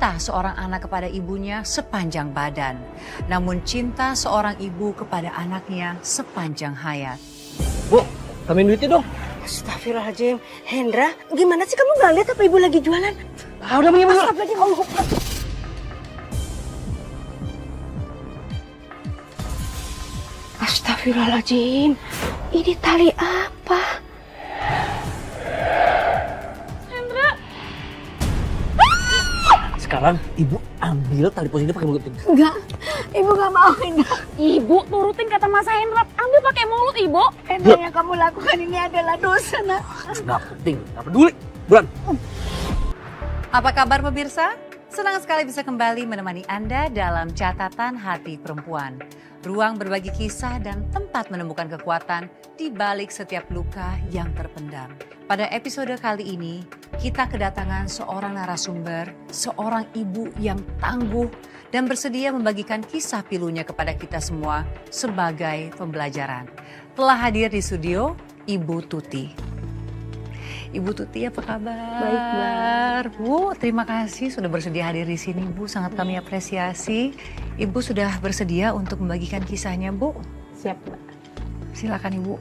cinta seorang anak kepada ibunya sepanjang badan, namun cinta seorang ibu kepada anaknya sepanjang hayat. Bu, tambahin duitnya dong. Astagfirullahaladzim. Hendra, gimana sih kamu gak lihat apa ibu lagi jualan? Ah, udah begini. Astagfirullahaladzim. Ini tali apa? Sekarang ibu ambil tali pos ini pakai mulut ini. Enggak, ibu gak mau Hendra. Ibu turutin kata Mas Hendra, ambil pakai mulut ibu. Hendra, yang kamu lakukan ini adalah dosa, nak. Nggak penting, nggak peduli. Bulan. Apa kabar pemirsa? Senang sekali bisa kembali menemani Anda dalam Catatan Hati Perempuan. Ruang berbagi kisah dan tempat menemukan kekuatan di balik setiap luka yang terpendam. Pada episode kali ini, kita kedatangan seorang narasumber, seorang ibu yang tangguh dan bersedia membagikan kisah pilunya kepada kita semua sebagai pembelajaran. Telah hadir di studio, Ibu Tuti. Ibu Tuti, apa kabar? Baik, Mbak. Bu, terima kasih sudah bersedia hadir di sini, Bu. Sangat kami apresiasi. Ibu sudah bersedia untuk membagikan kisahnya, Bu. Siap, Mbak. Silakan, Ibu.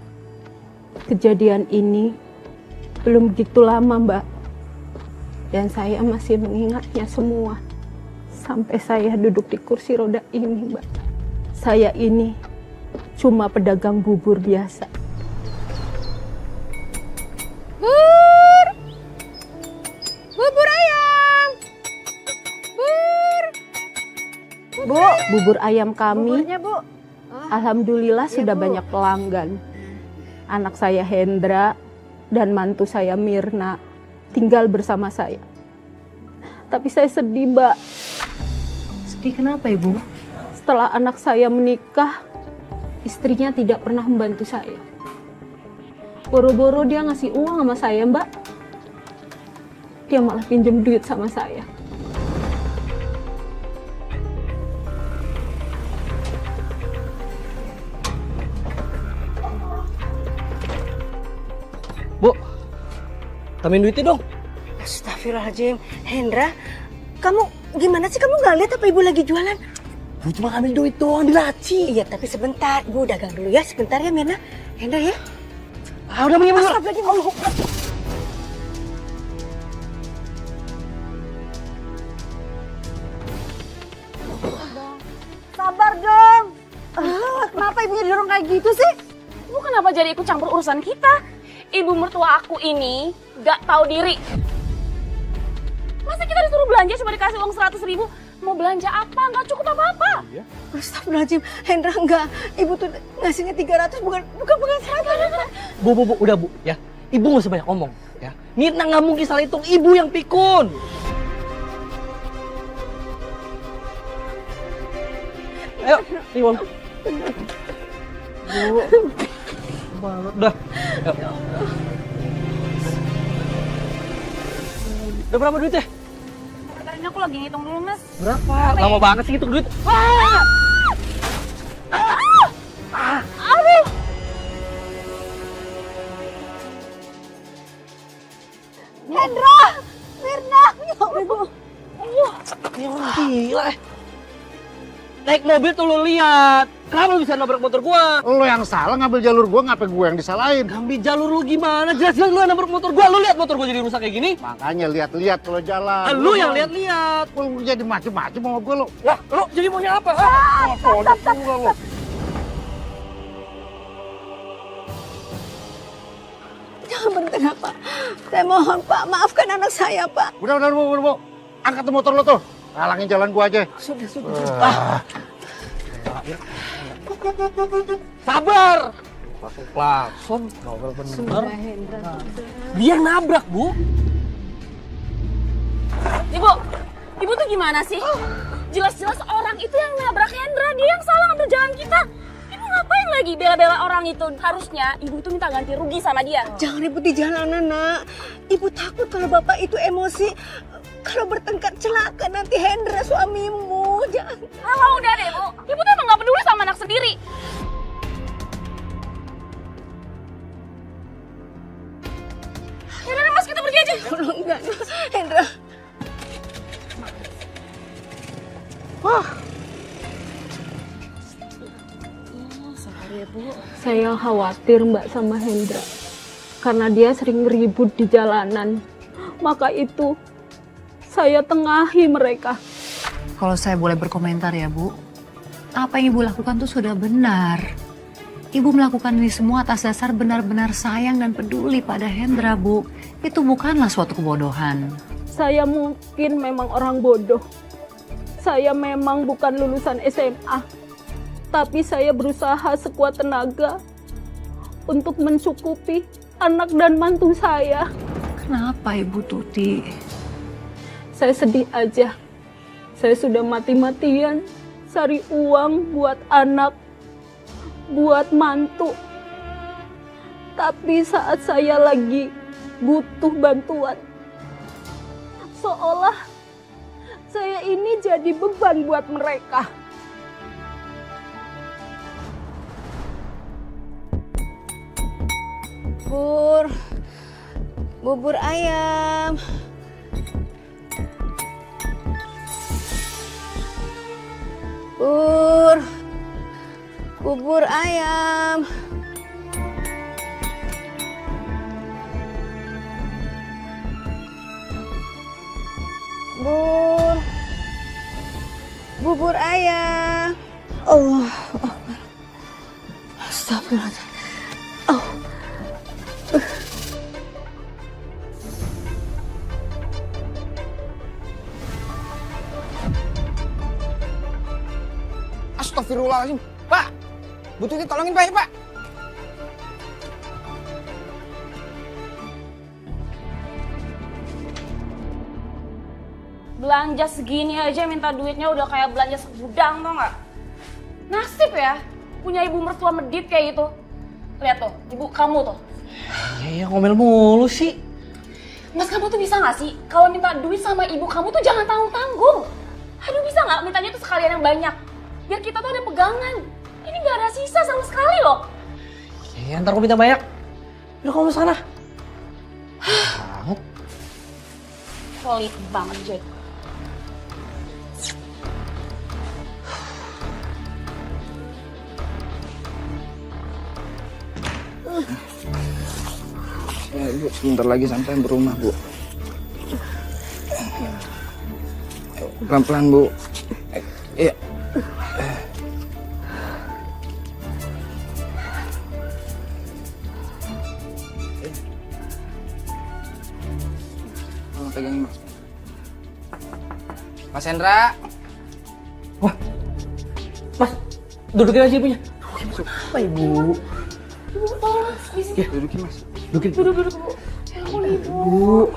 Kejadian ini belum begitu lama, Mbak. Dan saya masih mengingatnya semua. Sampai saya duduk di kursi roda ini, Mbak. Saya ini cuma pedagang bubur biasa. Bubur ayam. Bu, bubur ayam kami, Buburnya, Bu. alhamdulillah Iya, sudah Bu. banyak pelanggan. Anak saya Hendra dan mantu saya Mirna tinggal bersama saya. Tapi saya sedih, Mbak. Sedih kenapa, Ibu? Setelah anak saya menikah, istrinya tidak pernah membantu saya. Boro-boro dia ngasih uang sama saya, Mbak. Dia malah pinjem duit sama saya. Bu, tambahin duitnya dong. Astagfirullahaladzim. Hendra, kamu gimana sih? Kamu gak lihat apa ibu lagi jualan? Bu cuma ambil duit doang di laci. Iya, tapi sebentar. Ibu dagang dulu ya. Sebentar ya, Mirna. Hendra ya. Ah, udah begini. Astagfirullahaladzim. Sabar dong. Kenapa ibunya didorong kayak gitu sih? Ibu kenapa jadi ikut campur urusan kita? Ibu mertua aku ini gak tahu diri. Masa kita disuruh belanja cuma dikasih uang 100.000? Mau belanja apa? Gak cukup apa-apa. Astagfirullahaladzim. Hendra enggak. Ibu tuh ngasihnya 300 bukan 100. Bu, udah Bu, ya. Ibu nggak usah banyak ngomong, ya. Mirna nggak mungkin salah hitung, ibu yang pikun. Ayo, nih uang. Bu, udah. Ayo. Udah berapa duitnya? Ini aku lagi ngitung dulu, Mas. Berapa? Lama banget sih hitung duit. Aduh! Hendra! Mirna! Ya Allah. Ini orang gila. Naik mobil tuh lo lihat. Kenapa lo bisa nabrak motor gua? Lo yang salah ngambil jalur gua, ngapain gua yang disalahin? Ngambil jalur lu gimana? Jelas-jelas lu yang nabrak motor gua. Lu lihat motor gua jadi rusak kayak gini? Makanya lihat-lihat kalau jalan. Lu yang lihat-lihat. Lu jadi macem-macem sama gua lo. Wah, lu jadi maunya apa? Lo. Jangan berhenti, Pak. Saya mohon, Pak. Maafkan anak saya, Pak. Udah, Bu. Angkat tuh motor lo tuh. Halangin jalan gua aja. Sudah. Sabar. Pakai klakson, mobil bener. Dia yang nabrak, Bu. Ibu tuh gimana sih? Jelas-jelas orang itu yang nabrak Hendra, dia yang salah ngambil jalan kita. Ibu ngapain lagi bela-bela orang itu? Harusnya ibu tuh minta ganti rugi sama dia. Jangan ribut di jalanan, Nak. Ibu takut kalau bapak itu emosi. Kalau bertengkar celaka nanti Hendra suamimu. Jangan. Alah udah deh, Bu. Ibu tuh emang gak peduli sama anak sendiri. Yaudah, Mas, kita pergi aja. Enggak, Hendra. Saya khawatir Mbak sama Hendra. Karena dia sering ribut di jalanan. Maka itu saya tengahi mereka. Kalau saya boleh berkomentar ya Bu, apa yang Ibu lakukan tuh sudah benar. Ibu melakukan ini semua atas dasar benar-benar sayang dan peduli pada Hendra, Bu. Itu bukanlah suatu kebodohan. Saya mungkin memang orang bodoh. Saya memang bukan lulusan SMA. Tapi saya berusaha sekuat tenaga untuk mencukupi anak dan mantu saya. Kenapa Ibu Tuti? Saya sedih aja. Saya sudah mati-matian cari uang buat anak, buat mantu. Tapi saat saya lagi butuh bantuan, seolah saya ini jadi beban buat mereka. Bubur ayam. Bubur ayam. Bubur ayam. Allah. Astagfirullahaladzim. Astagfirullahaladzim. Pak, Bu Tuti tolongin Pak ya Pak. Belanja segini aja minta duitnya udah kayak belanja segudang, tau nggak? Nasib ya, punya ibu mertua medit kayak gitu. Lihat tuh, ibu kamu tuh. Ya ngomel mulu sih. Mas, kamu tuh bisa nggak sih kalau minta duit sama ibu kamu tuh jangan tanggung-tanggung. Aduh, bisa nggak mintanya tuh sekalian yang banyak? Biar kita tuh ada pegangan. Ini nggak ada sisa sama sekali loh. Ya ntar aku minta banyak. Udah kamu sana. Banget. Pelit banget jadi. Ya Bu, sebentar lagi sampai berumah Bu. Pelan-pelan Bu. Iya. Pegangin Mas. Mas Hendra. Wah, Mas, dudukin aja ibunya. Apa Ibu? Ibu, tolong Mas, di sini. Ya, dudukin Mas. Dudukin. Duduk, Bu. Ya ampun, Ibu. Bu.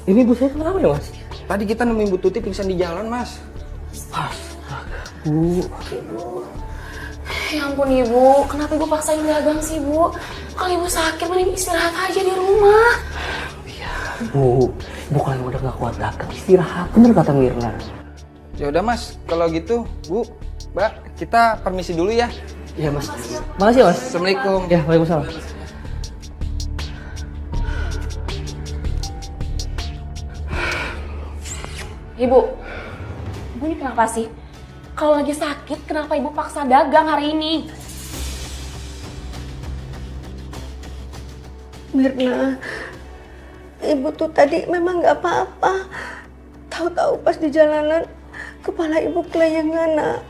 Ini ibu saya kenapa ya Mas? Tadi kita nemuin Bu Tuti pingsan di jalan Mas. Astaga, Bu. Ya ampun Ibu, kenapa Ibu paksain dagang sih Bu? Kalau Ibu sakit, mending istirahat aja di rumah. Bu, kalau udah gak kuat dagang, istirahat. Bener kata Mirna. Ya udah Mas, kalau gitu Bu, Mbak, kita permisi dulu ya. Iya Mas. Makasih ya Mas. Assalamualaikum. Ya, waalaikumsalam. Ibu ini kenapa sih? Kalau lagi sakit, kenapa Ibu paksa dagang hari ini? Mirna, ibu tuh tadi memang nggak apa-apa. Tahu-tahu pas di jalanan, kepala ibu kelayangan, Nak.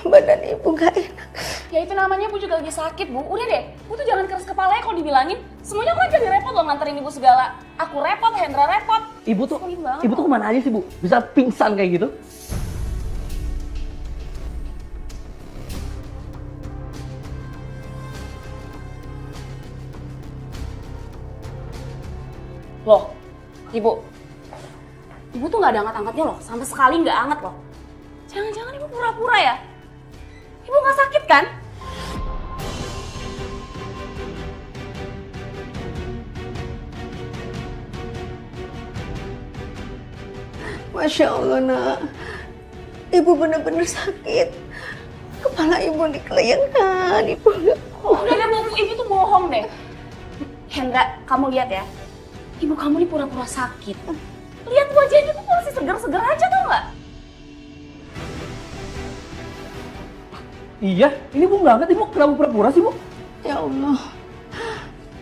Badan ibu nggak enak. Ya itu namanya Bu juga lagi sakit Bu. Udah deh, Bu tuh jangan keras kepala ya kalau dibilangin. Semuanya aku jadi repot loh nganterin Ibu segala. Aku repot, Hendra repot. Ibu tuh Sulit banget. kemana aja sih Bu? Bisa pingsan kayak gitu? Loh, Ibu tuh nggak ada angkat-angkatnya loh, sama sekali nggak anget loh. Jangan-jangan Ibu pura-pura ya? Ibu nggak sakit kan? Masya Allah, Nak. Ibu benar-benar sakit. Kepala ibu dikelayangkan. Ibu nggak kuat. Udah deh Bu, Ibu tuh bohong deh. Hendra, kamu lihat ya. Ibu kamu ini pura-pura sakit. Lihat wajahnya tuh masih segar-segar aja tau nggak? Iya, ini Bu nggak angkat, Ibu kenapa pura-pura sih Bu? Ya Allah,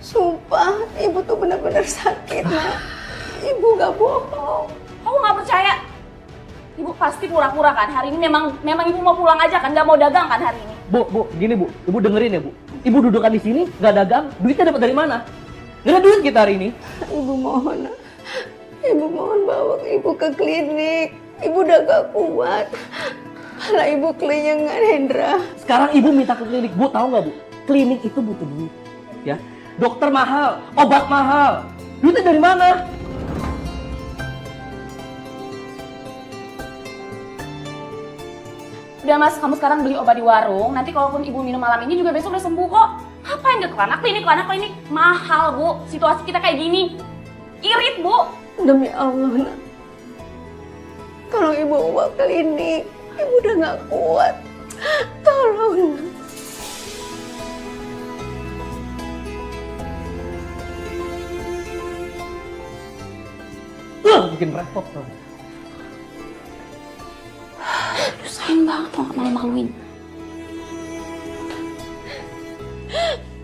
sumpah ibu tuh benar-benar sakit, Nak. Ibu gak bohong. Kamu nggak percaya? Ibu pasti pura-pura kan? Hari ini memang ibu mau pulang aja kan? Nggak mau dagang kan hari ini? Bu, gini Bu, Ibu dengerin ya Bu. Ibu dudukan di sini, nggak dagang, duitnya dapat dari mana? Nggak ada duit kita hari ini. Ibu mohon, Nak. Ibu mohon bawa ibu ke klinik. Ibu udah gak kuat. Malah ibu kelinyengan, Hendra. Sekarang Ibu minta ke klinik, Bu tahu nggak Bu? Klinik itu butuh duit, ya. Dokter mahal, obat mahal. Duitnya dari mana? Udah Mas, kamu sekarang beli obat di warung. Nanti kalaupun ibu minum malam ini juga besok udah sembuh kok. Ngapain ke klinik? Klinik mahal Bu. Situasi kita kayak gini. Irit Bu. Demi Allah, Nak. Tolong ibu bawa klinik. Ibu udah gak kuat. Tolong, Nak. Bikin repot tuh. Sayang banget lo gak malu-maluin.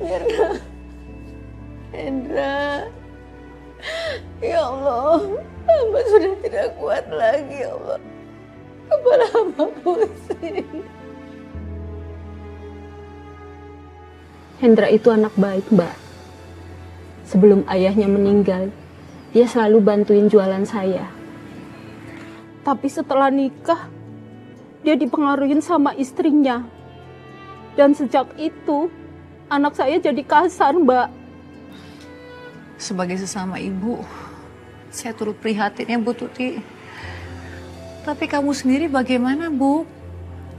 Mirna. Hendra. Ya Allah, hamba sudah tidak kuat lagi, ya Allah. Kepala hamba pusing. Hendra itu anak baik, Mbak. Sebelum ayahnya meninggal, dia selalu bantuin jualan saya. Tapi setelah nikah, dia dipengaruhin sama istrinya. Dan sejak itu, anak saya jadi kasar, Mbak. Sebagai sesama ibu, saya turut prihatin ya Bu Tuti. Tapi kamu sendiri bagaimana Bu?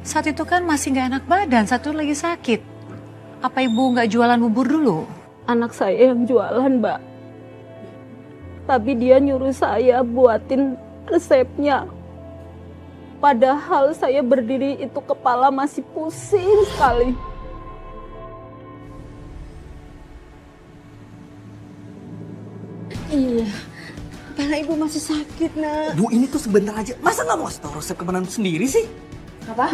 Saat itu kan masih nggak enak badan, satu lagi sakit. Apa ibu nggak jualan bubur dulu? Anak saya yang jualan, Mbak. Tapi dia nyuruh saya buatin resepnya. Padahal saya berdiri itu kepala masih pusing sekali. Iya, kepala ibu masih sakit, Nak. Bu, ini tuh sebentar aja. Masa nggak mau kasih tau resep kemenangan sendiri sih? Apa?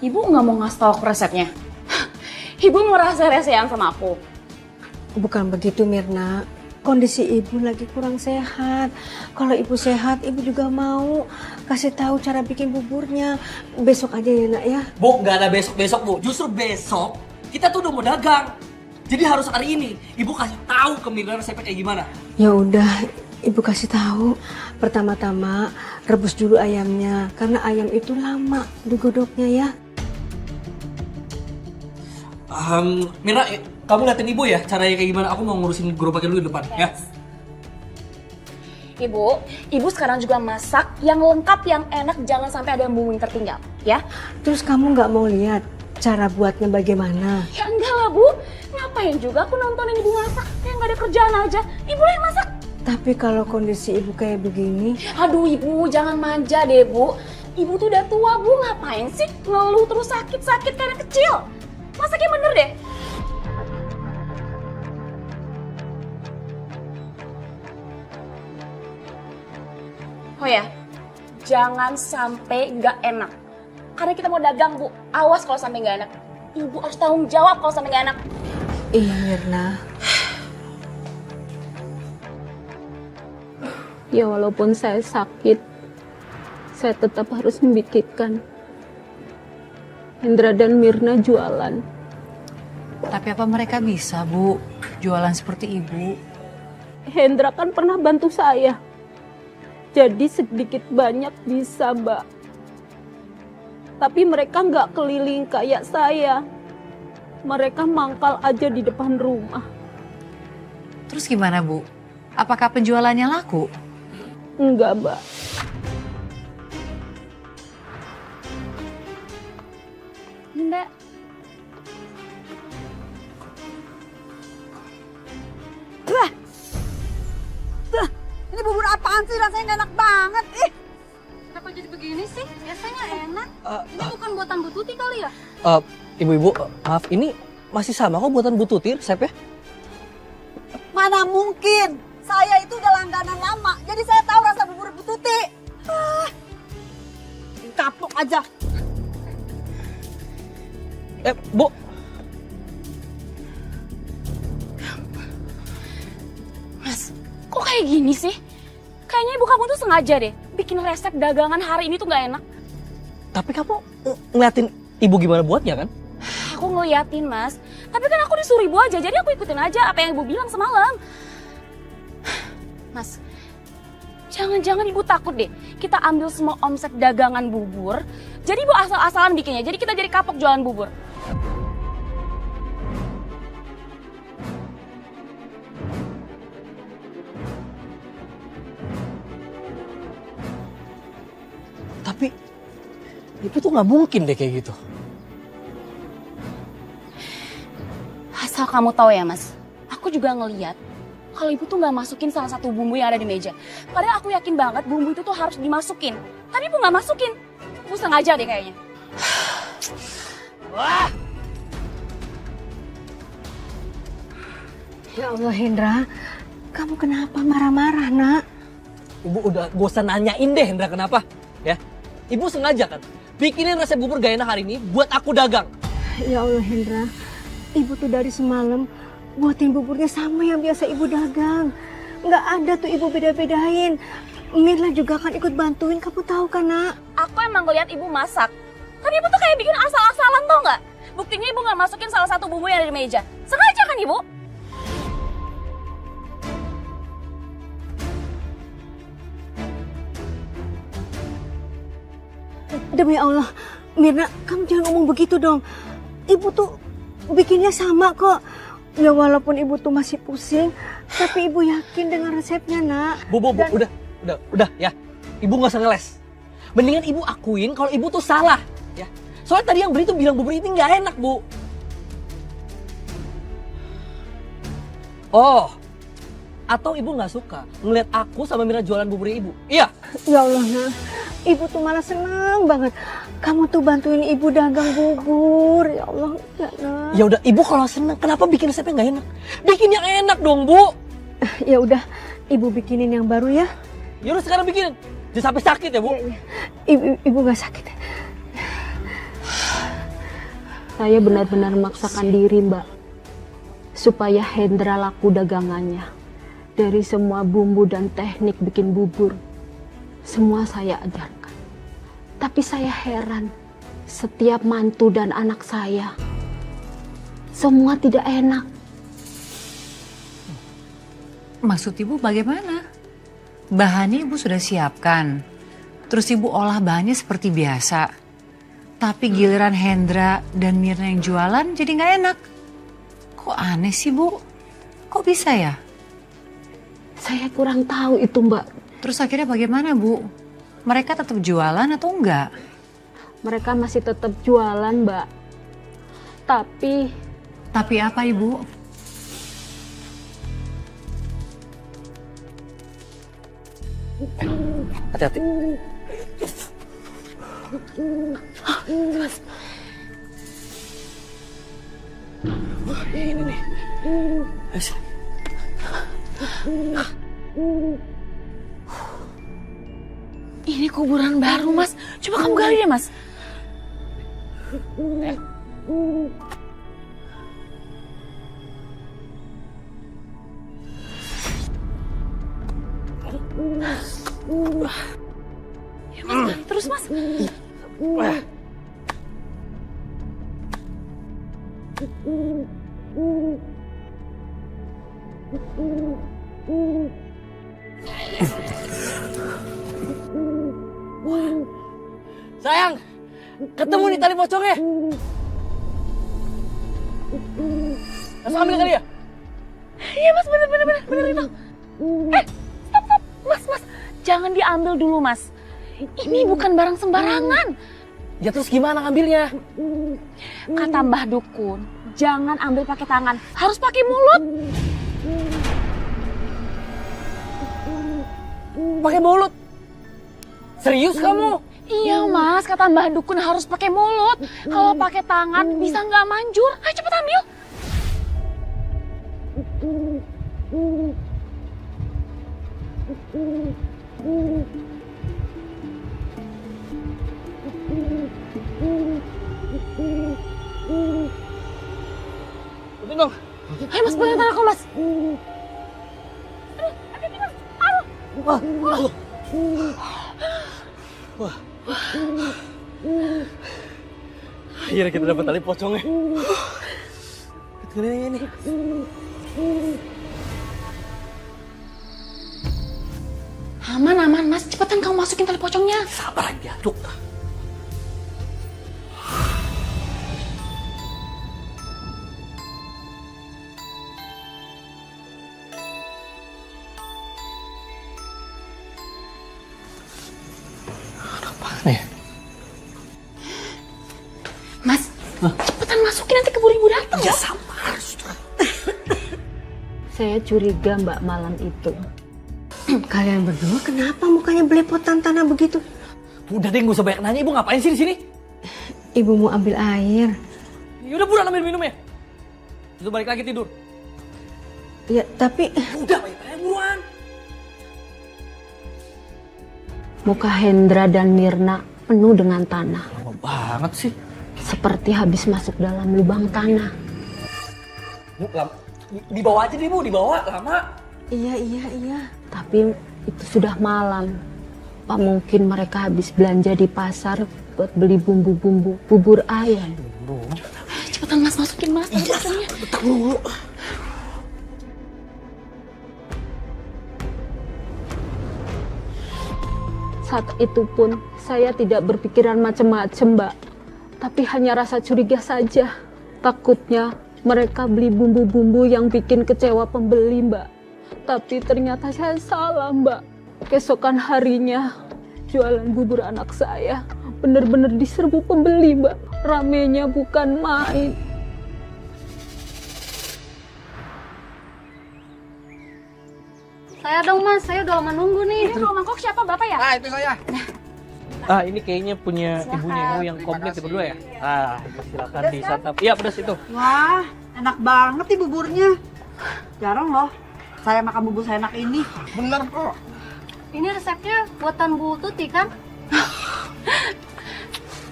Ibu nggak mau ngasih tau aku resepnya? Ibu mau rahasia-rahasiaan sama aku? Bukan begitu, Mirna. Kondisi ibu lagi kurang sehat. Kalau ibu sehat, ibu juga mau kasih tahu cara bikin buburnya. Besok aja ya, Nak, ya. Bu, nggak ada besok-besok, Bu. Justru besok kita tuh udah mau dagang. Jadi harus hari ini. Ibu kasih tahu ke Mirna resepnya kayak gimana. Ya udah, ibu kasih tahu. Pertama-tama rebus dulu ayamnya, karena ayam itu lama digodoknya ya. Mirna, kamu liatin Ibu ya caranya kayak gimana. Aku mau ngurusin gerobaknya dulu di depan, ya. Ibu sekarang juga masak yang lengkap, yang enak, jangan sampai ada yang bumbu yang tertinggal, ya? Terus kamu nggak mau lihat cara buatnya bagaimana? Ya enggak lah Bu, ngapain juga aku nontonin ibu masak, kayak nggak ada kerjaan aja. Ibu yang masak. Tapi kalau kondisi ibu kayak begini, Aduh ibu, jangan manja deh Bu. Ibu tuh udah tua Bu, ngapain sih ngeluh terus sakit-sakit kayak anak kecil? Masaknya bener deh. Oh ya, jangan sampai nggak enak. Karena kita mau dagang Bu, awas kalau sampai nggak enak. Ibu harus tanggung jawab kalau sampai nggak enak. iya Mirna. Ya walaupun saya sakit, saya tetap harus memikirkan Hendra dan Mirna jualan. Tapi apa mereka bisa Bu jualan seperti ibu? Hendra kan pernah bantu saya. Jadi sedikit banyak bisa, Mbak. Tapi mereka nggak keliling kayak saya. Mereka mangkal aja di depan rumah. Terus gimana Bu? Apakah penjualannya laku? Enggak, Mbak. Mbak. Ini bubur apaan sih? Rasanya nggak enak banget. Kenapa jadi begini sih? Biasanya enak. Ini bukan buatan Bu Tuti kali ya? Ibu-ibu, maaf, ini masih sama kok buatan Bu Tuti resepnya? Mana mungkin? Saya itu udah langganan lama, jadi saya tahu rasa bubur Bu Tuti. Kapok aja. Bu. Mas, kok kayak gini sih? Kayaknya ibu kamu tuh sengaja deh bikin resep dagangan hari ini tuh nggak enak. Tapi kamu ngeliatin ibu gimana buatnya kan? Aku ngeliatin mas, tapi kan aku disuruh ibu aja, jadi aku ikutin aja apa yang ibu bilang semalam. Mas, jangan-jangan ibu takut deh kita ambil semua omset dagangan bubur, jadi ibu asal-asalan bikinnya, jadi kita jadi kapok jualan bubur. Tapi ibu tuh nggak mungkin deh kayak gitu. Asal kamu tahu ya mas, aku juga ngeliat kalau ibu tuh nggak masukin salah satu bumbu yang ada di meja. Padahal aku yakin banget bumbu itu tuh harus dimasukin. Tapi ibu nggak masukin. Ibu sengaja deh kayaknya. Wah! Ya Allah Hendra, kamu kenapa marah-marah nak? Ibu udah gak usah nanyain deh Hendra kenapa. Ya, ibu sengaja kan bikinin resep bubur gak enak hari ini buat aku dagang. Ya Allah Hendra, ibu tuh dari semalam buatin buburnya sama yang biasa ibu dagang. Nggak ada tuh ibu beda-bedain. Mirna juga kan ikut bantuin, kamu tahu kan nak? Aku emang ngeliat ibu masak. Tapi ibu tuh kayak bikin asal-asalan tau nggak? Buktinya ibu nggak masukin salah satu bumbu yang ada di meja. Sengaja kan ibu? Demi Allah, Mirna, kamu jangan ngomong begitu dong. Ibu tuh bikinnya sama kok. Ya walaupun ibu tuh masih pusing, tapi ibu yakin dengan resepnya nak. Bu, udah ya. Ibu gak usah ngeles. Mendingan ibu akuin kalau ibu tuh salah. Ya. Soalnya tadi yang beri tuh bilang bubur ini gak enak, Bu. Oh, atau ibu gak suka ngeliat aku sama Mira jualan bubur ibu? Iya. Ya Allah nak, ibu tuh malah senang banget. Kamu tuh bantuin ibu dagang bubur. Ya Allah, ya nak. Ya udah, ibu kalau senang kenapa bikin resepnya gak enak? Bikin yang enak dong, Bu. Ya udah, ibu bikinin yang baru ya. Ya udah sekarang bikinin. Jangan sampai sakit ya, Bu. Ya. Ibu gak sakit. Saya benar-benar memaksakan diri, Mbak, supaya Hendra laku dagangannya. Dari semua bumbu dan teknik bikin bubur, semua saya ajarkan. Tapi saya heran, setiap mantu dan anak saya, semua tidak enak. Maksud ibu bagaimana? Bahannya ibu sudah siapkan. Terus ibu olah bahannya seperti biasa. Tapi giliran Hendra dan Mirna yang jualan jadi nggak enak. Kok aneh sih Bu? Kok bisa ya? Saya kurang tahu itu, Mbak. Terus akhirnya bagaimana Bu? Mereka tetap jualan atau enggak? Mereka masih tetap jualan, Mbak. Tapi apa Ibu? Hati-hati. Ini nih. Ayo. Ini kuburan baru mas. Coba kamu gali deh mas. Ya mas, gali terus mas. Sayang, ketemu nih tali pocongnya. Langsung ambil kali ya? Iya mas, bener itu. Stop. Mas, jangan diambil dulu mas. Ini bukan barang sembarangan. Ya terus gimana ngambilnya? Kata Mbah Dukun, jangan ambil pakai tangan, harus pakai mulut. Pakai mulut? Serius kamu? Iya mas, kata Mbah Dukun harus pakai mulut. Kalau pakai tangan bisa nggak manjur. Ayo cepet ambil. Udah dong. Ayo mas, pegang tangan aku mas. Akhirnya kita dapat tali pocongnya. Ini. Aman mas, cepetan kamu masukin tali pocongnya. Sabar aja, Duk. Apaan ya? Mas, cepetan masukin nanti keburu ibu datang. Ya sabar, sudah. Saya curiga Mbak malam itu. Kalian berdua kenapa mukanya belepotan tanah begitu? Udah deh, gak usah banyak nanya. Ibu ngapain sih di sini? Ibu mau ambil air. Yaudah buruan ambil minumnya. Itu balik lagi tidur. Ya, tapi Udah, banyak nanya buruan. Muka Hendra dan Mirna penuh dengan tanah. Lama banget sih. Seperti habis masuk dalam lubang tanah. Bu, lama. Dibawa aja deh, Bu. Dibawa, lama. iya. Tapi itu sudah malam. Apa mungkin mereka habis belanja di pasar buat beli bumbu-bumbu bubur ayam? Cepetan mas, masukin mas tali pocongnya. Bentar dulu. Saat itu pun saya tidak berpikiran macam-macam, Mbak. Tapi hanya rasa curiga saja. Takutnya mereka beli bumbu-bumbu yang bikin kecewa pembeli, Mbak. Tapi ternyata saya salah, Mbak. Keesokan harinya, jualan bubur anak saya benar-benar diserbu pembeli, Mbak. Ramenya bukan main. saya dong Mas, saya udah lama nunggu nih. Ini kalau mangkok siapa bapak ya? Ah, itu saya. Ah, ini kayaknya punya ibunya Ibu yang komplit ya berdua ya? Ah, silakan disantap. Iya, pedas itu. Wah, enak banget nih buburnya. Jarang loh saya makan bubur seenak ini. Bener kok. Ini resepnya buatan Bu Tuti kan?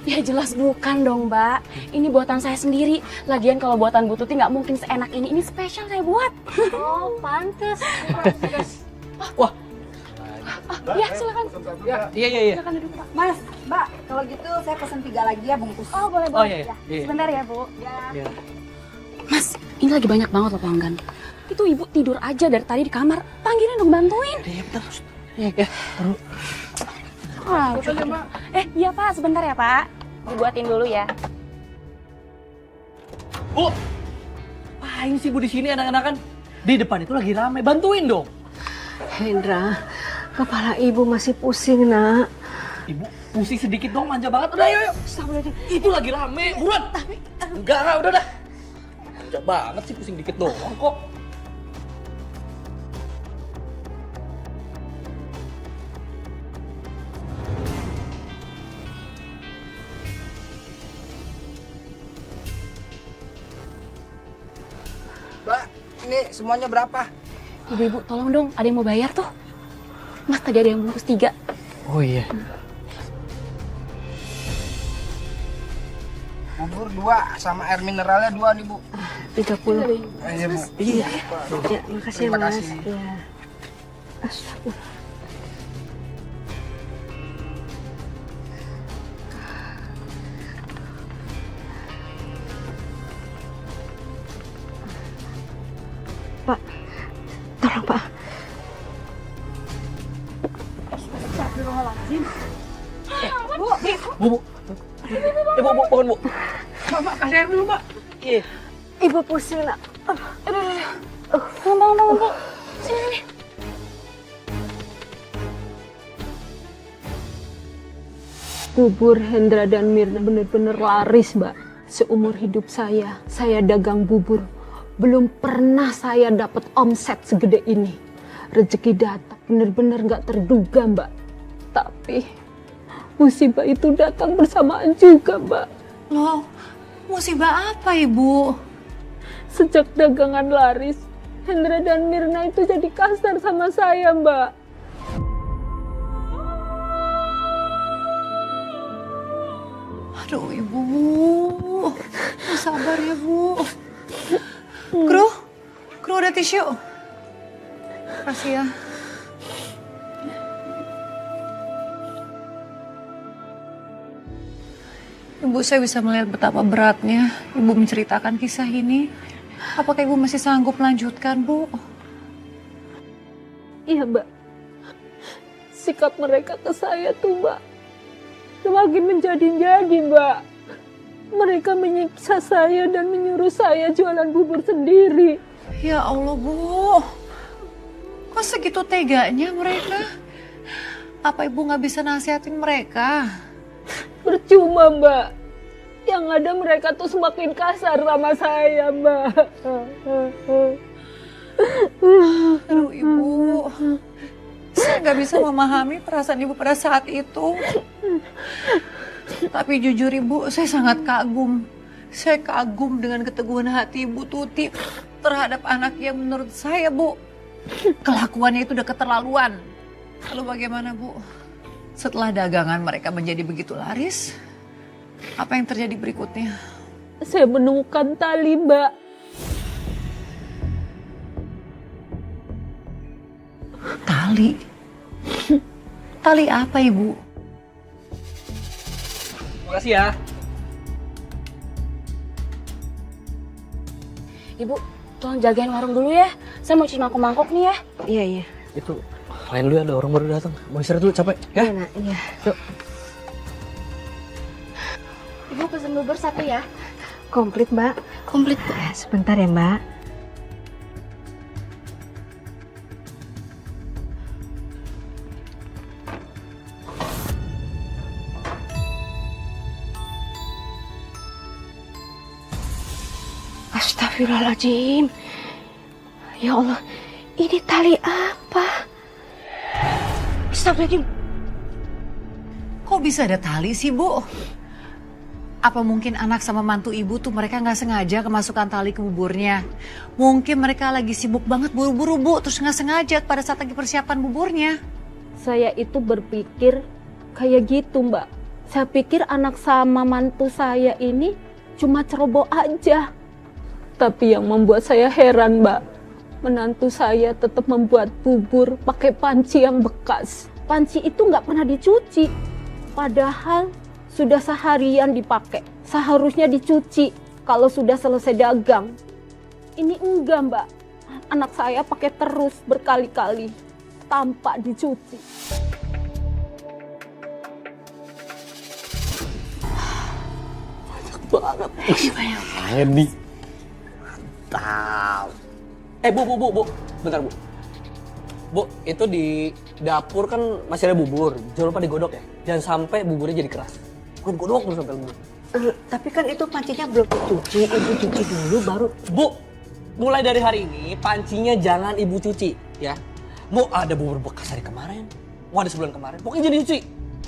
Ya jelas bukan dong mbak. Ini buatan saya sendiri. Lagian kalau buatan Bu Tuti nggak mungkin seenak ini. Ini spesial saya buat. Oh, pantes. Wah, Ya silakan. iya. Silakan duduk pak. Mas, Mbak, kalau gitu saya pesen 3 lagi ya bungkus. Oh boleh Oh boleh. iya. Sebentar ya bu. Iya. Mas, ini lagi banyak banget loh pelanggan. Itu ibu tidur aja dari tadi di kamar. Panggilin dong, bantuin. Iya, bentar. Ya, taruh. Ah, iya pak, sebentar ya pak. Dibuatin dulu ya. Bu, apain sih Bu di sini anak-anakan? Di depan itu lagi ramai, bantuin dong. Hendra, kepala ibu masih pusing, Nak. Ibu pusing sedikit dong, manja banget. Udah, ayo. Itu lagi rame, buruan. Enggak, udah dah. Manja banget sih, pusing dikit doang kok. Mbak, ini semuanya berapa? Ibu-ibu tolong dong, ada yang mau bayar tuh. Mas tadi ada yang bungkus 3. Oh iya. Bubur 2 sama air mineralnya 2 nih, Bu. 30. Iya, Bu. Iya. Ya, makasih ya, Terima Mas. kasih. Ya. Astaga. Pak, tolong Pak. Bu. Bu, pohon Bu. Mbak, kasih air dulu, Mbak. Iya. Ibu pusing, Nak. Bangun, bu. Sini. Bubur Hendra dan Mirna benar-benar laris, Mbak. Seumur hidup saya dagang bubur. Belum pernah saya dapat omset segede ini. Rezeki datang benar-benar nggak terduga, Mbak. Tapi musibah itu datang bersamaan juga, Mbak. Loh, musibah apa Ibu? Sejak dagangan laris, Hendra dan Mirna itu jadi kasar sama saya, Mbak. Aduh Ibu, Sabar ya, Bu. Kru ada tisu. Makasih ya. Ibu, saya bisa melihat betapa beratnya Ibu menceritakan kisah ini. Apakah Ibu masih sanggup melanjutkan, Bu? Iya, Mbak. Sikap mereka ke saya tuh, Mbak, semakin menjadi-jadi, Mbak. Mereka menyiksa saya dan menyuruh saya jualan bubur sendiri. Ya Allah, Bu. Kok segitu teganya mereka? Apa Ibu nggak bisa nasihatin mereka? Percuma, Mbak. Yang ada mereka tuh semakin kasar sama saya, Mbak. Aduh, Ibu. Saya nggak bisa memahami perasaan Ibu pada saat itu. Tapi jujur Ibu, saya sangat kagum. Saya kagum dengan keteguhan hati Ibu Tuti terhadap anak yang menurut saya, Bu, kelakuannya itu udah keterlaluan. Lalu bagaimana, Bu? Setelah dagangan mereka menjadi begitu laris, apa yang terjadi berikutnya? Saya menemukan tali, Mbak. Tali? Tali apa, Ibu? Makasih ya. Ibu, tolong jagain warung dulu ya. Saya mau cuci mangkok-mangkok nih ya. Iya, iya. Itu lain dulu ya, ada orang baru datang. Mau istirahat dulu, capek ya? Iya, Nak, iya. Yuk. Ibu pesen bubur satu ya. Komplit, Mbak. Komplit, Bu. Ya, sebentar ya, Mbak. Astagfirullahaladzim. Ya Allah, ini tali apa? Astagfirullahaladzim. Kok bisa ada tali sih, Bu? Apa mungkin anak sama mantu Ibu tuh mereka nggak sengaja kemasukan tali ke buburnya? Mungkin mereka lagi sibuk banget buru-buru, Bu, terus nggak sengaja pada saat lagi persiapan buburnya. Saya itu berpikir kayak gitu, Mbak. Saya pikir anak sama mantu saya ini cuma ceroboh aja. Tapi yang membuat saya heran, Mbak, menantu saya tetap membuat bubur pakai panci yang bekas. Panci itu nggak pernah dicuci. Padahal sudah seharian dipakai. Seharusnya dicuci kalau sudah selesai dagang. Ini enggak, Mbak. Anak saya pakai terus berkali-kali tanpa dicuci. Banget. Ini. Mantap. Bu. Bentar, Bu. Bu, itu di dapur kan masih ada bubur. Jangan lupa digodok ya. Jangan sampai buburnya jadi keras. Godok terus sampai lembut. Tapi kan itu pancinya belum dicuci. Ibu cuci dulu baru. Bu, mulai dari hari ini pancinya jangan Ibu cuci ya. Mau ada bubur bekas dari kemarin, mau ada sebulan kemarin, pokoknya jadi cuci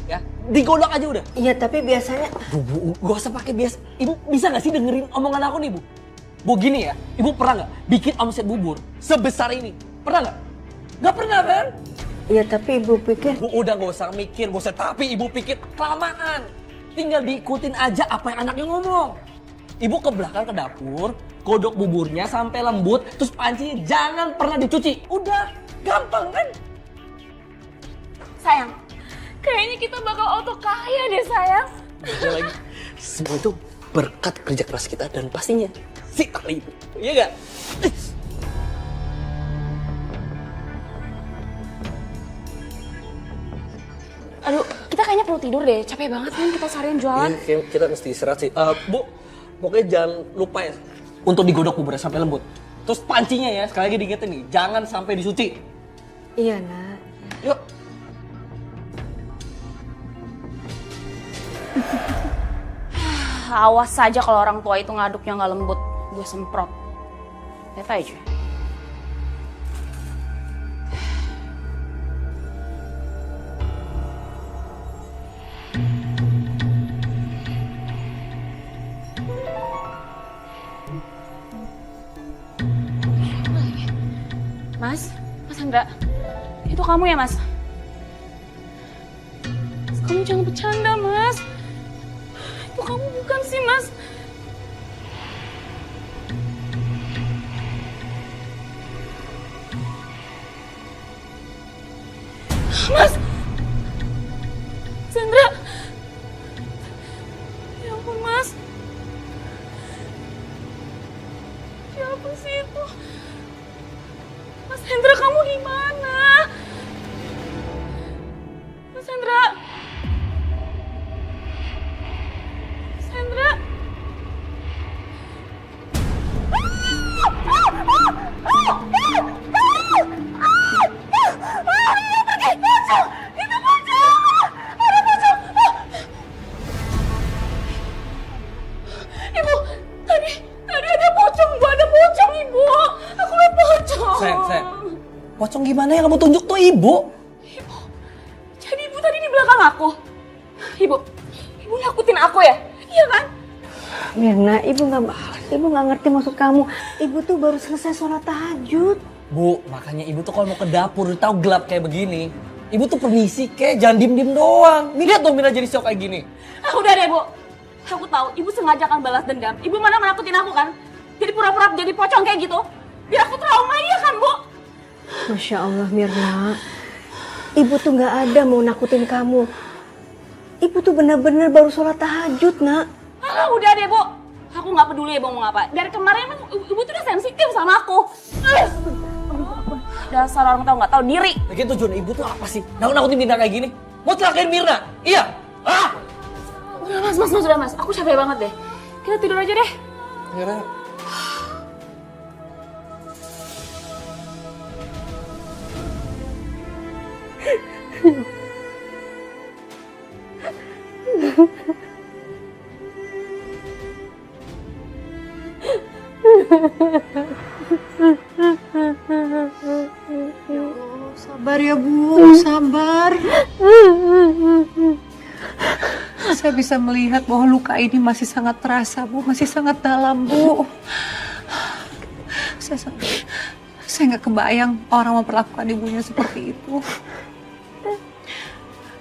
ya. Digodok aja udah. Iya, tapi biasanya... Bu, gak usah pakai biasa. Ibu bisa gak sih dengerin omongan aku nih, Bu? Bu, gini ya, Ibu pernah gak bikin omset bubur sebesar ini? Pernah gak? Gak pernah kan? Iya, tapi Ibu pikir... Bu, udah gak usah mikir, gak usah tapi Ibu pikir kelamaan. Tinggal diikutin aja apa yang anaknya ngomong. Ibu ke belakang ke dapur, godok buburnya sampai lembut, terus pancinya jangan pernah dicuci. Udah, gampang kan? Sayang, kayaknya kita bakal auto kaya deh, sayang. Ada lagi, semua itu berkat kerja keras kita dan pastinya si tali itu. Iya gak? Aduh, kita kayaknya perlu tidur deh. Capek banget kan kita seharian jualan. Iya, kita mesti istirahat sih. Bu, pokoknya jangan lupa ya untuk digodok buburnya sampai lembut. Terus pancinya ya, sekali lagi diingetin nih, jangan sampai disuci. Iya, Nak. Yuk. Awas saja kalau orang tua itu ngaduknya nggak lembut. Gue semprot. Lihat aja. Mas Andra, itu kamu ya, Mas? Kamu jangan bercanda, Mas. Itu kamu bukan sih, Mas? Mas! Sandra! Ya ampun, Mas. Siapa sih itu? Mas Hendra, kamu di mana? Mas Hendra! Mas Hendra! Ibu, tadi ada pocong, Bu. Ada pocong, Ibu. Aku lihat pocong. Sen. Pocong gimana yang kamu tunjuk tuh ibu? Ibu, jadi ibu tadi di belakang aku. Ibu nakutin aku ya? Iya kan? Mirna, ibu nggak ngerti maksud kamu. Ibu tuh baru selesai sholat tahajud. Bu, makanya ibu tuh kalau mau ke dapur udah tahu gelap kayak begini. Ibu tuh permisi kek, jangan diem-diem doang. Lihat dong Mira jadi shock kayak gini. Ah, udah deh, Bu. Aku tahu ibu sengaja akan balas dendam. Ibu mana menakutin aku kan? Jadi pura-pura jadi pocong kayak gitu. Biar aku trauma, iya kan, Bu? Masya Allah, Mirna. Ibu tuh nggak ada mau nakutin kamu. Ibu tuh bener-bener baru sholat tahajud, nak. Ah, udah deh, Bu. Aku nggak peduli ibu ngomong apa. Dari kemarin emang ibu tuh udah sensitif sama aku. Dasar orang nggak tahu diri. Lagian tujuan ibu tuh apa sih? Nakut-nakutin Mirna kayak gini? Mau celakain Mirna? Iya? Ah! Udah mas, udah mas. Aku capek banget deh. Kita tidur aja deh. Mira. Sabar ya, Bu. Sabar. Saya bisa melihat bahwa luka ini masih sangat terasa, Bu. Masih sangat dalam, Bu. Saya nggak kebayang orang memperlakukan ibunya seperti itu.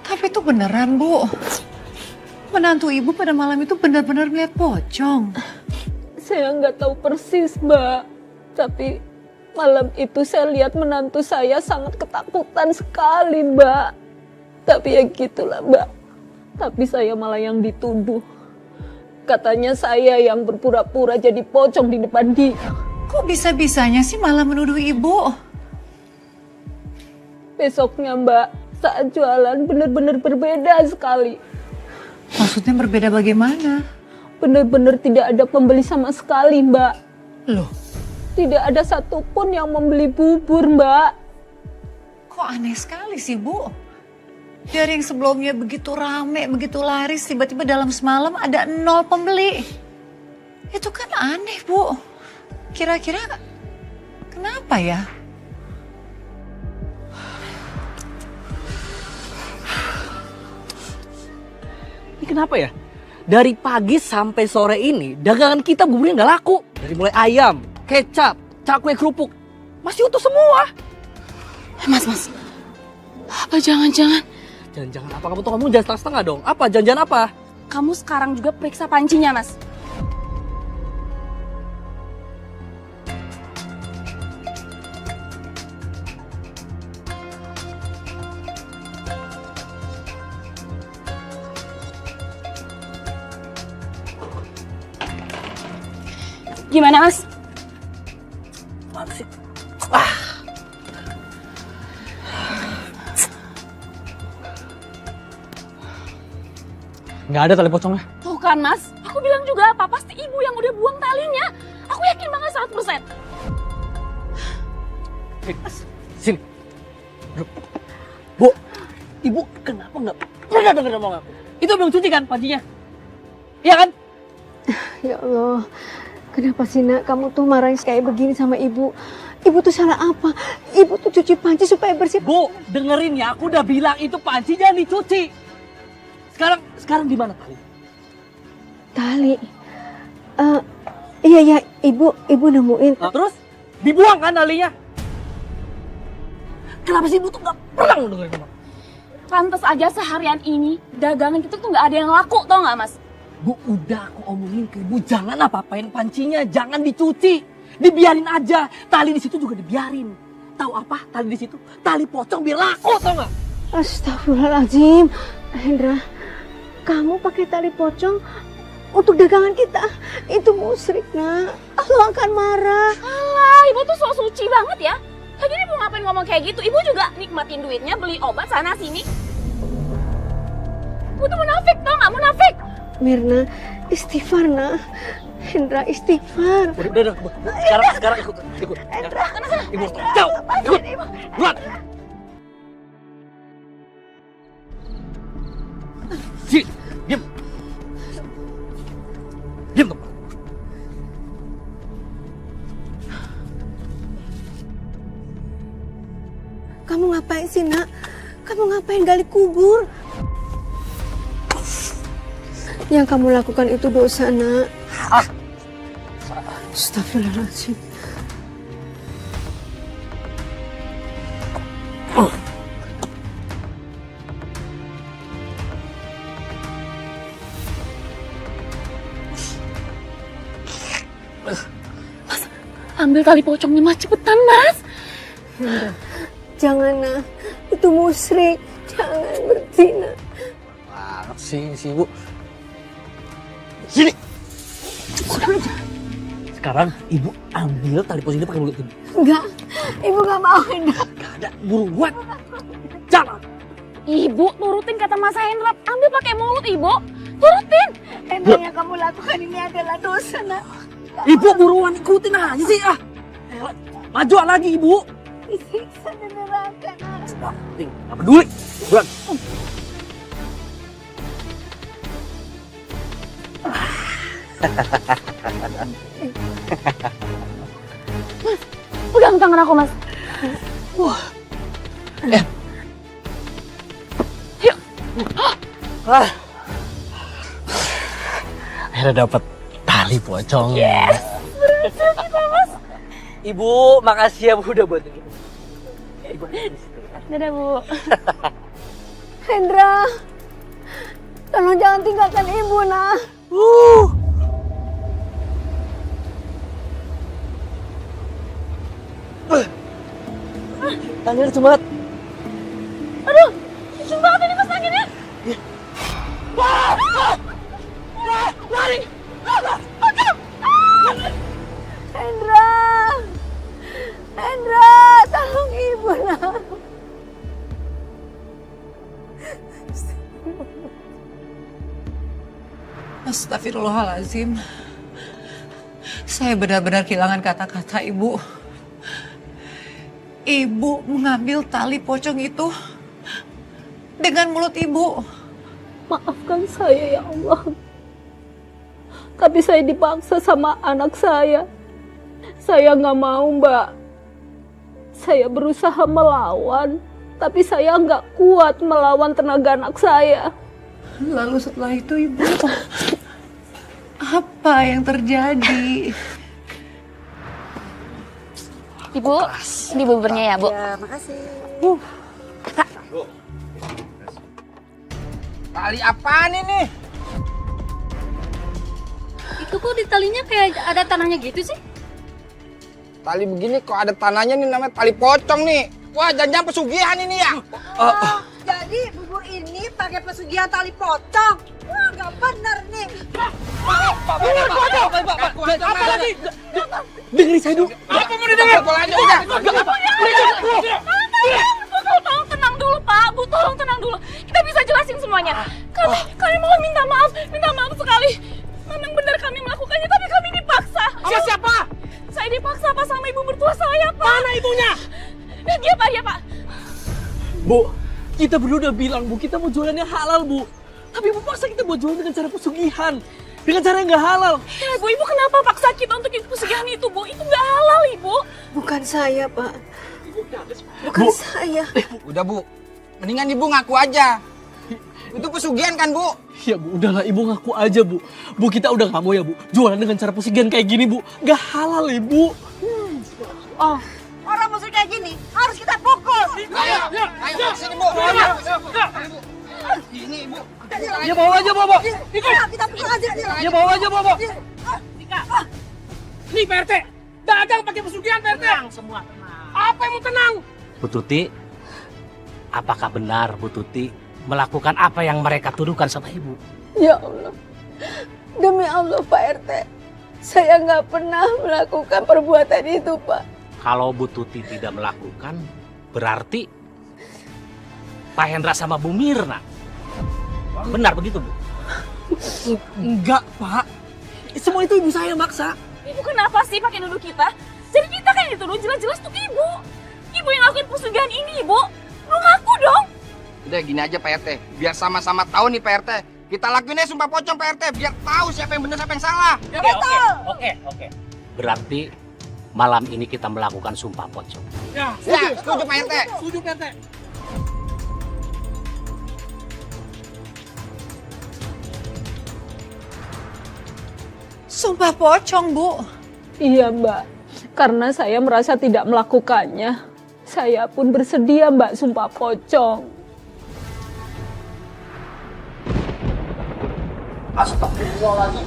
Tapi itu beneran, Bu. Menantu ibu pada malam itu benar-benar melihat pocong. Saya nggak tahu persis, Mbak. Tapi malam itu saya lihat menantu saya sangat ketakutan sekali, Mbak. Tapi ya gitulah, Mbak. Tapi saya malah yang dituduh. Katanya saya yang berpura-pura jadi pocong di depan dia. Kok bisa-bisanya sih malah menuduh ibu? Besoknya, Mbak, saat jualan benar-benar berbeda sekali. Maksudnya berbeda bagaimana? Benar-benar tidak ada pembeli sama sekali, Mbak. Loh, Tidak ada satupun yang membeli bubur, Mbak. kok aneh sekali sih, Bu? Dari yang sebelumnya begitu rame, begitu laris, tiba-tiba dalam semalam ada 0 pembeli. Itu kan aneh, Bu. Kira-kira kenapa ya? Ini kenapa ya? Dari pagi sampai sore ini dagangan kita buburnya nggak laku. Dari mulai ayam, kecap, cakwe kerupuk, masih utuh semua. Mas. Apa jangan-jangan Jangan-jangan apa? Kamu tuh ngomong jangan setengah-setengah dong. Apa? Jangan-jangan apa? kamu sekarang juga periksa pancinya, Mas? Gimana, Mas? Mana sih? Nggak ada tali pocongnya. Tuh kan, Mas. Aku bilang juga apa, pasti ibu yang udah buang talinya. Aku yakin banget 100%. Sini. Bu, ibu kenapa nggak pernah denger ngomong aku? Itu belum cuci kan pancinya? Iya kan? Ya Allah, kenapa sih nak kamu tuh marahin kayak begini sama ibu? Ibu tuh salah apa? Ibu tuh cuci panci supaya bersih. Bu, dengerin ya, aku udah bilang itu panci jangan dicuci. Sekarang di mana tali? Tali. Iya, ibu nemuin. Nah, terus dibuang kan talinya? Kenapa sih ibu tuh nggak pernah dengerin ngomong? Pantes aja seharian ini dagangan kita tuh nggak ada yang laku, tau nggak, Mas? Bu, udah aku omongin ke ibu, jangan apa-apain pancinya, jangan dicuci. Dibiarin aja, tali di situ juga dibiarin. Tahu apa tali di situ? Tali pocong biar laku, tau nggak? Astagfirullahaladzim. Hendra, kamu pakai tali pocong untuk dagangan kita. Itu musyrik, nak. Allah akan marah. Alah, ibu tuh sok suci banget ya. Lagi ibu ngapain ngomong kayak gitu? Ibu juga nikmatin duitnya beli obat sana sini. Ibu tuh munafik, tau nggak? Munafik. Mirna, istighfar, nak. Hendra, istighfar. Udah. Sekarang ikut. Ibu, jauh. Ikut. Buat. Sini, diam. Diam, Tom. Kamu ngapain sih, nak? Kamu ngapain gali kubur? Yang kamu lakukan itu dosa, nak. Astagfirullahaladzim. Ambil tali pocongnya mas, cepetan mas. Jangan, nak. Itu musyrik. Jangan berzina. Banget sih ibu. Sini. Sekarang ibu ambil tali pocong ini pakai mulut ibu. Enggak. Ibu gak mau, Hendra. Gak ada, buruan. Jangan. Ibu turutin kata Mas Hendra, ambil pakai mulut ibu. Turutin. Hendra, yang kamu lakukan ini adalah dosa, nak. Ibu buruan ikutin aja sih ah. Maju lagi ibu. Disiksa di neraka, nak. Gak peduli. Buruan. Pegang tangan aku mas. Yuk. Akhirnya dapat tali pocong. Yes. Berhasil kita mas. Ibu, makasih ya Bu udah bantuin ibu. Ibu di situ. Dadah Bu. Hendra, tolong jangan tinggalkan ibu, nak. Tangannya cuma. Aduh, lucu banget ini mas tangannya. Lari. Hendra, Hendra, tolong ibu, nak. Astagfirullahaladzim. Saya benar-benar kehilangan kata-kata ibu. Ibu mengambil tali pocong itu dengan mulut ibu. Maafkan saya ya Allah. Tapi saya dipaksa sama anak saya. Saya nggak mau, Mbak. Saya berusaha melawan, tapi saya nggak kuat melawan tenaga anak saya. Lalu setelah itu ibu, apa yang terjadi? Ibu, ini buburnya ya Bu. Ya, makasih. Tali apaan ini? Itu kok di talinya kayak ada tanahnya gitu sih? Tali begini kok ada tanahnya nih, namanya tali pocong nih. Wah, jangan pesugihan ini ya. Jadi bubur ini pakai pesugihan tali pocong. Wah, nggak bener nih. Apa lagi? Dengerin saya dulu. Apa mau didengar? Aja udah. Bu, tolong tenang dulu Pak. Bu, tolong tenang dulu. Kita bisa jelasin semuanya. Kami mau minta maaf sekali. Memang benar kami melakukannya, tapi kami dipaksa. Siapa? Saya dipaksa Pak sama ibu mertua saya Pak. Mana ibunya? Dia Pak. Bu, kita berdua udah bilang Bu, kita mau jualan yang halal Bu. Tapi Bu paksa kita buat jualan dengan cara pesugihan. Dengan cara yang nggak halal. Ya ibu kenapa paksa kita untuk ikut pesugihan itu Bu? Itu nggak halal Ibu. Bukan saya, Pak. Bukan Bu. saya. Udah Bu, mendingan ibu ngaku aja. Itu pesugihan kan Bu? Ya Bu, udahlah Ibu ngaku aja Bu. Bu, kita udah nggak mau ya Bu. Jualan dengan cara pesugihan kayak gini Bu. Nggak halal Ibu. Oh, orang musuh kayak gini harus kita pukul. Ayo, sini Bu. Ini ibu. Ya bawa aja Bobo. Iya, kita pukul aja dia. Ya bawa aja Bobo. Nih Pak RT, dagang pakai pesugihan Pak RT. Tenang semua, tenang. Apa yang mau tenang? Bu Tuti, apakah benar Bu Tuti melakukan apa yang mereka tuduhkan sama Ibu? Ya Allah, demi Allah Pak RT, saya nggak pernah melakukan perbuatan itu Pak. Kalau Bu Tuti tidak melakukan, berarti Pak Hendra sama Bu Mirna. Benar begitu Bu? Enggak, Pak. Semua itu ibu saya yang maksa. Ibu kenapa sih pakai nuduh kita? Jadi kita kan yang dituduh, jelas-jelas tuh ibu. Ibu yang lakuin pesugihan ini, Ibu. Lu ngaku dong. Udah gini aja Pak RT, biar sama-sama tahu nih Pak RT. Kita lakuin aja sumpah pocong Pak RT, biar tahu siapa yang benar siapa yang salah. Oke. Berarti malam ini kita melakukan sumpah pocong. Ya, setuju Pak RT. Setuju, Pak RT. Sumpah pocong, Bu. Iya Mbak, karena saya merasa tidak melakukannya. Saya pun bersedia Mbak sumpah pocong. Astagfirullahaladzim.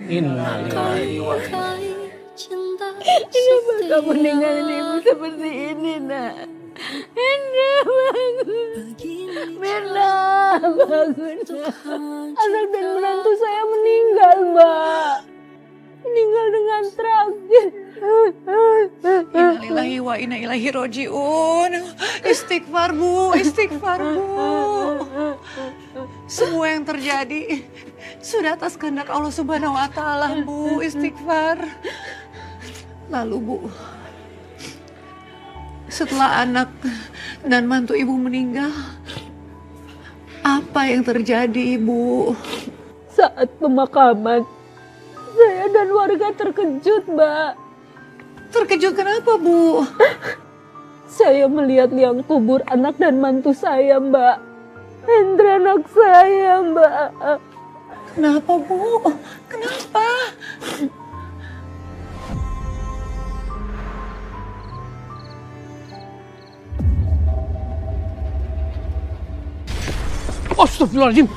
Innalillahi wa Kenapa kamu ninggalin ibu seperti ini nak? Hendra bangun. Mirna bangun. Anak dan menantu saya meninggal Mbak. Meninggal dengan tragis. Innalillahi wa inna ilaihi roji'un. Istighfar Bu, istighfar Bu. Semua yang terjadi sudah atas kehendak Allah Subhanahu wa taala, Bu. Istighfar. Lalu Bu, setelah anak dan mantu Ibu meninggal, apa yang terjadi Ibu? Saat pemakaman, saya dan warga terkejut Mbak. Terkejut kenapa Bu? Saya melihat liang kubur anak dan mantu saya Mbak. Hendra anak saya Mbak. Kenapa Bu? Kenapa? Astagfirullahaladzim.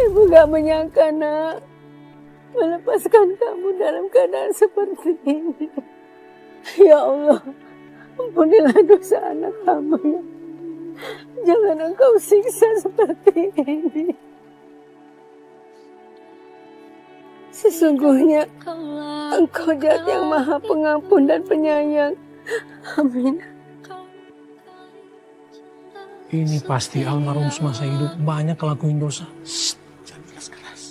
Ibu gak menyangka nak, melepaskan kamu dalam keadaan seperti ini. Ya Allah, ampunilah dosa anak kamu ya. Jangan engkau siksa seperti ini. Sesungguhnya engkau Zat yang maha pengampun dan penyayang. Amin. Ini pasti almarhum semasa hidup banyak ngelakuin dosa. Shh, jangan keras-keras.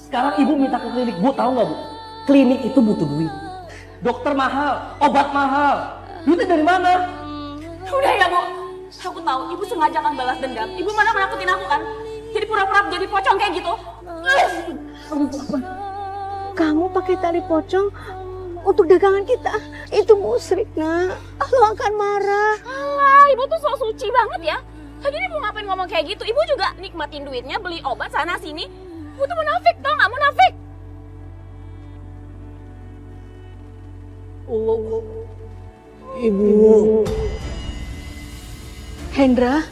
Sekarang ibu minta ke klinik, Bu, tahu nggak Bu? Klinik itu butuh duit. Dokter mahal, obat mahal. Duitnya dari mana? Udah ya, Bu. Aku tahu Ibu sengaja akan balas dendam. Ibu mana nakutin aku kan? Jadi pura-pura jadi pocong kayak gitu. Kamu pakai tali pocong untuk dagangan kita. Itu musyrik nak. Allah akan marah. Alah, Ibu tuh so suci banget ya. Tadi Ibu ngapain ngomong kayak gitu? Ibu juga nikmatin duitnya, beli obat sana sini. Ibu tuh munafik, tau nggak? Munafik. Ibu. Hendra.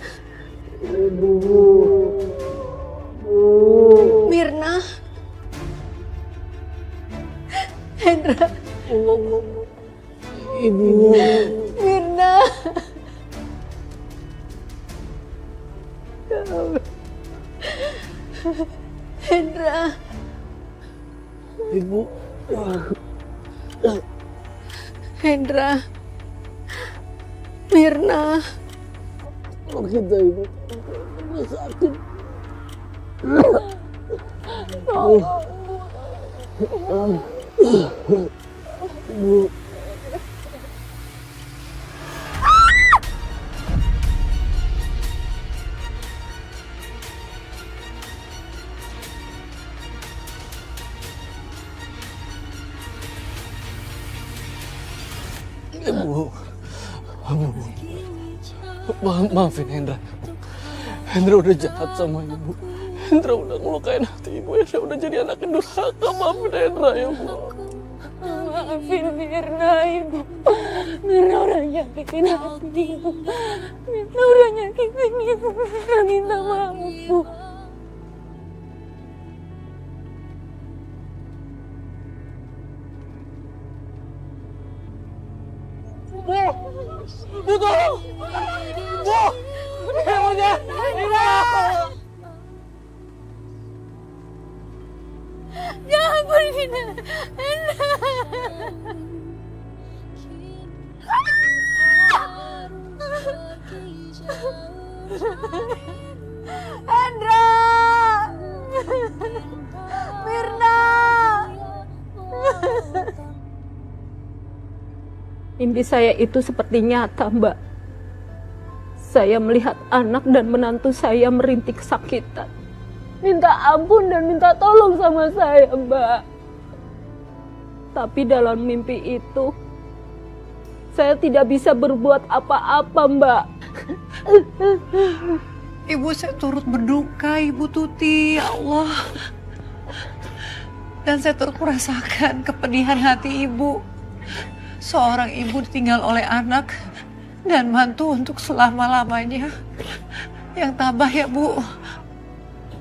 Mirna. Hendra. Ibu. Mirna. Hendra. Ibu. Hendra. Mirna. Kita ibu. Sakit. Ibu. Ibu, maafin Hendra. Hendra udah jahat sama ibu. Hendra udah ngelukain hati ibu. Hendra udah jadi anak yang durhaka. Maafin Hendra ya Bu. Maafin Mirna, Ibu. Mirna udah nyakitin hati Ibu. Mirna udah nyakitin Ibu. Mirna minta maaf, Bu. Bu, tolong! Bu! Ibunya! Jangan pergi, Hendra! Mirna! Mimpi saya itu seperti nyata, Mbak. Saya melihat anak dan menantu saya merintih kesakitan. Minta ampun dan minta tolong sama saya, Mbak. Tapi dalam mimpi itu, saya tidak bisa berbuat apa-apa, Mbak. Ibu, saya turut berduka, Ibu Tuti, ya Allah. Dan saya turut merasakan kepedihan hati Ibu. Seorang ibu ditinggal oleh anak dan mantu untuk selama-lamanya. Yang tabah ya, Bu.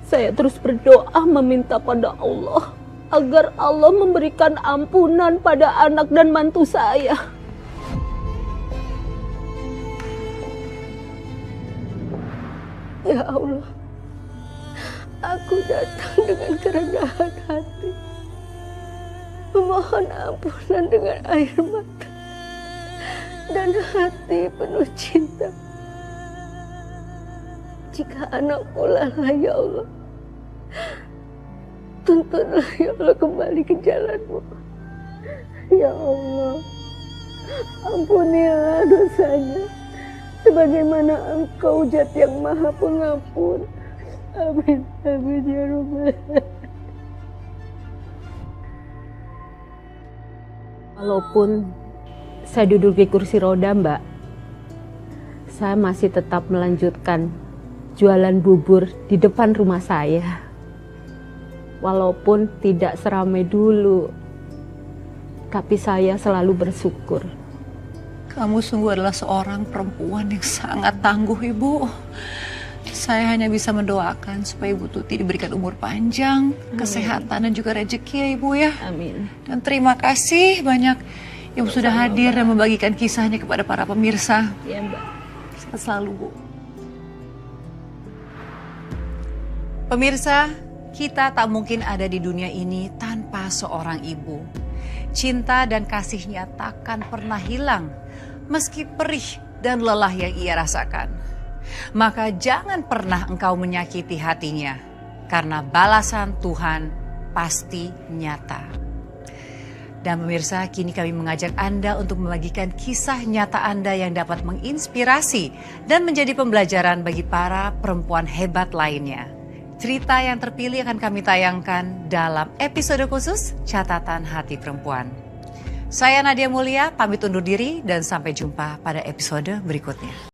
Saya terus berdoa meminta pada Allah agar Allah memberikan ampunan pada anak dan mantu saya. Ya Allah, aku datang dengan kerendahan hati, memohon ampunan dengan air mata dan hati penuh cinta. Jika anakku lalai, ya Allah, tuntunlah ya Allah kembali ke jalanmu. Ya Allah, ampunilah dosanya, sebagaimana Engkau Zat yang Maha Pengampun. Amin, amin ya Rabbal alamin. Walaupun saya duduk di kursi roda, Mbak, saya masih tetap melanjutkan jualan bubur di depan rumah saya. Walaupun tidak seramai dulu, tapi saya selalu bersyukur. Kamu sungguh adalah seorang perempuan yang sangat tangguh, Ibu. Saya hanya bisa mendoakan supaya Ibu Tuti diberikan umur panjang, kesehatan dan juga rezeki ya Ibu ya. Amin. Dan terima kasih banyak Ibu sudah hadir dan membagikan kisahnya kepada para pemirsa. Ya, Mbak. Sehat selalu, Bu. Pemirsa, kita tak mungkin ada di dunia ini tanpa seorang ibu. Cinta dan kasihnya takkan pernah hilang, meski perih dan lelah yang ia rasakan. Maka jangan pernah engkau menyakiti hatinya, karena balasan Tuhan pasti nyata. Dan pemirsa, kini kami mengajak Anda untuk membagikan kisah nyata Anda yang dapat menginspirasi dan menjadi pembelajaran bagi para perempuan hebat lainnya. Cerita yang terpilih akan kami tayangkan dalam episode khusus Catatan Hati Perempuan. Saya Nadia Mulia, pamit undur diri dan sampai jumpa pada episode berikutnya.